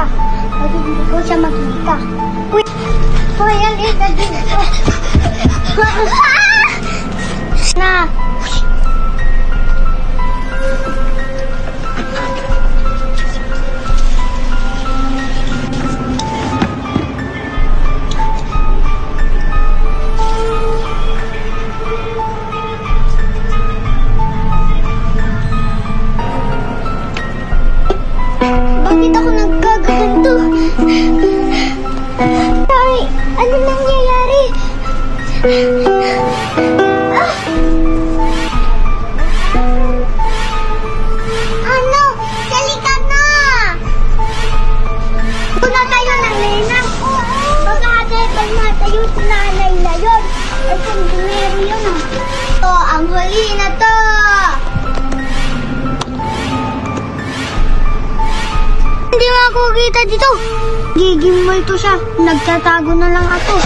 siya. Pag hindi ko siya makita. Uy, halika dito. Na. Bakit ako nagkagaganto? Tay, ano nangyayari? Ano? Halika na! Puna tayo ng lenang. Baka agad pag matayo si nanay na yun. Ay, kundumero yun ah. Ito, ang huli na to! Hindi mo ako kita dito. Giging multo siya. Nagtatago na lang ako.